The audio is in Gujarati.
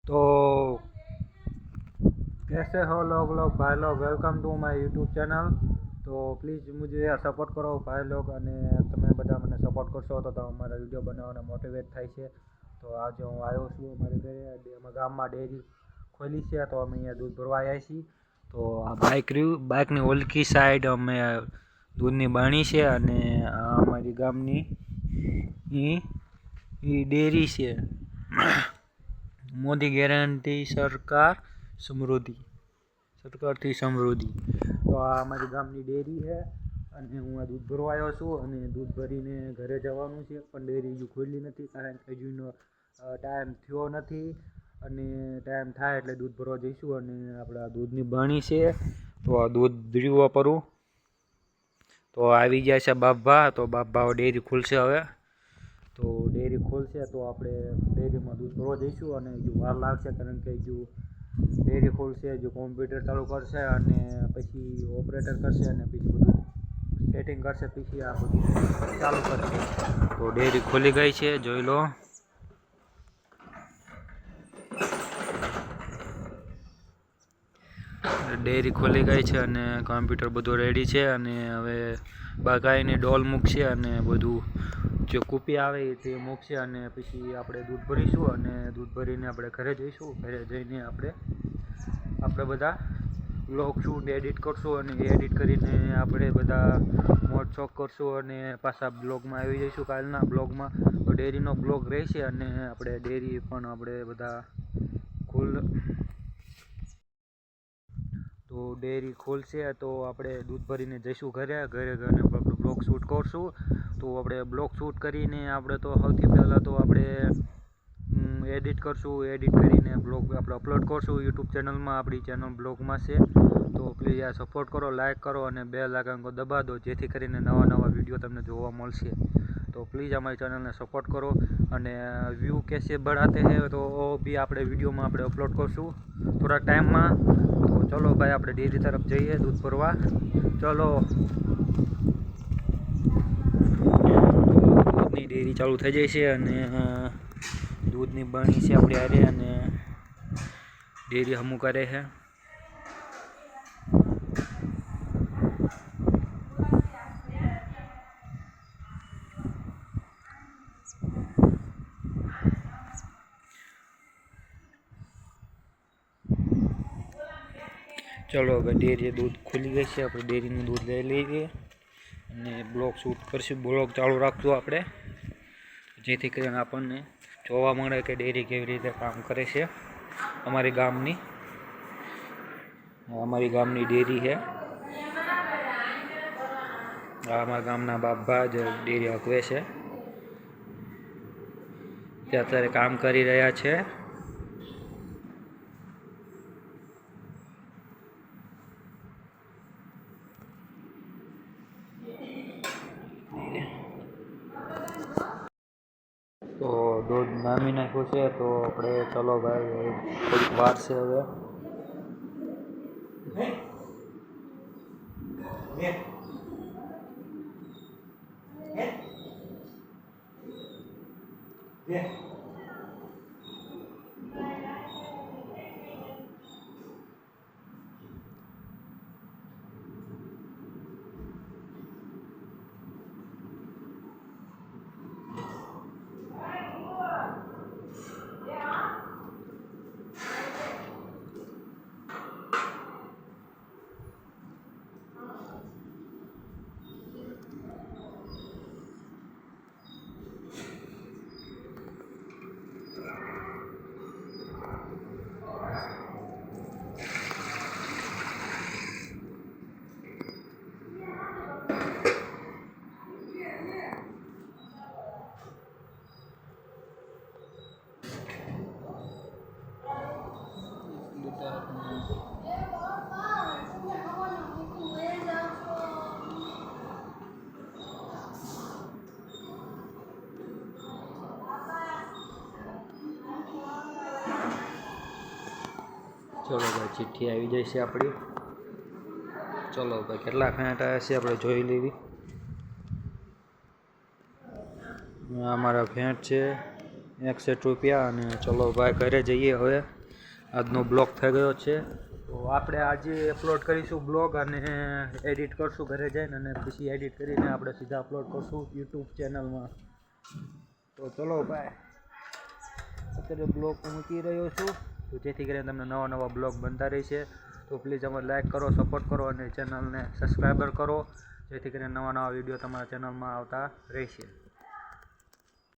तो कैसे हो लोग भाई लोग, welcome to my YouTube channel. तो प्लीज़ मुझे सपोर्ट करो भाई लोग, અને તમે બધા મને સપોર્ટ કરશો તો અમારા વિડીયો બનાવવાના મોટિવેટ થાય છે। તો આજે હું આવ્યો છું અમારી ઘરે, અમારા ગામમાં ડેરી ખોલી છે, તો અમે અહીંયા દૂધ ભરવા આવ્યા છીએ। તો આ બાઇકની ઓલકી સાઈડ અમે દૂધની બાણી છે, અને આ અમારી ગામની ડેરી છે। મોદી ગેરંટી સરકારથી સમૃદ્ધિ। તો આ અમારી ગામની ડેરી છે, અને હું આ દૂધ ભરવા આવ્યો છું, અને દૂધ ભરીને ઘરે જવાનું છે, પણ ડેરી હજુ ખોલી નથી, કારણ કે હજુનો ટાઈમ થયો નથી, અને ટાઈમ થાય એટલે દૂધ ભરવા જઈશું। અને આપણા દૂધની બરણી છે, તો આ દૂધ ભરવા પરું તો આવી ગયા છે બાપા। તો બાપા ડેરી ખુલશે હવે, તો ડેરી ખોલશે તો આપણે ડેરીમાં દૂધ ભરવા જઈશું। અને હજુ વાર લાગશે, કારણ કે હજુ ડેરી ખોલશે, હજુ કોમ્પ્યુટર ચાલુ કરશે, અને પછી ઓપરેટર કરશે, અને પછી બધું સેટિંગ કરશે, પછી આ બધું ચાલુ કરશે। તો ડેરી ખોલી ગઈ છે, જોઈ લો। ડેરી ખોલી ગઈ છે, અને કોમ્પ્યુટર બધું રેડી છે, અને હવે ગાયની ડોલ મૂકશે, અને બધું જે કૂપી આવે તે મૂકશે, અને પછી આપણે દૂધ ભરીશું, અને દૂધ ભરીને આપણે ઘરે જઈશું। ઘરે જઈને આપણે બધા બ્લોગ શૂટ એડિટ કરશું, અને એડિટ કરીને આપણે બધા મોજ શોખ કરશું, અને પાછા બ્લોગમાં આવી જઈશું કાલના બ્લોગમાં। તો ડેરીનો બ્લોગ રહેશે, અને આપણે ડેરી પણ આપણે બધા તો ડેરી ખોલશે તો આપણે દૂધ ભરીને જઈશું ઘરે આપણે બ્લોગ શૂટ કરશું। તો આપણે બ્લોગ શૂટ કરીને આપણે તો સૌથી પહેલાં તો આપણે એડિટ કરશું, એડિટ કરીને બ્લોગ આપણે અપલોડ કરશું યુટ્યુબ ચેનલમાં, આપણી ચેનલ બ્લોગમાં છે। તો પ્લીઝ આ સપોર્ટ કરો, લાઇક કરો, અને બેલ આઇકન દબા દો, જેથી કરીને નવા વિડીયો તમને જોવા મળશે। તો પ્લીઝ हमारी चैनल ने सपोर्ट करो, અને વ્યૂ कैसे बढ़ाते हैं तो भी આપણે વિડીયોમાં આપણે અપલોડ કરશું થોડા ટાઈમમાં। તો ચલો ભાઈ, આપણે ડેરી તરફ જઈએ દૂધ ભરવા, ચલો। દૂધની ડેરી ચાલુ થઈ જાય છે, અને દૂધની બરણી છે આપણી હારે, અને ડેરી હમું કરે છે। चलो भाई, डेरी दूध खुली गई है, આપણે ડેરીનું દૂધ લઈ લઈએ, અને બ્લોગ શૂટ કરશું, બ્લોગ ચાલુ રાખશું આપણે, જેથી કરીને આપણને જોવા મળે કે ડેરી કેવી રીતે કામ કરે છે અમારી ગામની ડેરી છે। આ અમારા ગામના બાપા જ ડેરી હકવે છે, તે અત્યારે કામ કરી રહ્યા છે। તો દૂધ નામી નાખ્યું છે, તો આપણે ચલો ભાઈ, થોડીક વાર છે હવે। ચલો ભાઈ, ચિઠ્ઠી આવી જાય છે આપણી। ચલો ભાઈ, કેટલા ફેંટ આવ્યા છે આપણે જોઈ લેવી। અમારા ફેંટ છે ₹61 અને ચલો ભાઈ ઘરે જઈએ. હવે આજનો બ્લોગ થઈ ગયો છે, તો આપણે આજે અપલોડ કરીશું બ્લોગ અને એડિટ કરશું ઘરે જઈને, અને પછી એડિટ કરીને આપણે સીધા અપલોડ કરશું યુટ્યુબ ચેનલમાં. તો ચલો ભાઈ, અત્યારે બ્લોગ મૂકી રહ્યો છું, તો જેથી કરીને તમને નવા બ્લોગ બનતા રહેશે. તો પ્લીઝ અમે લાઈક કરો, સપોર્ટ કરો અને ચેનલને સબસ્ક્રાઈબર કરો, જેથી કરીને નવા વિડીયો તમારા ચેનલમાં આવતા રહેશે.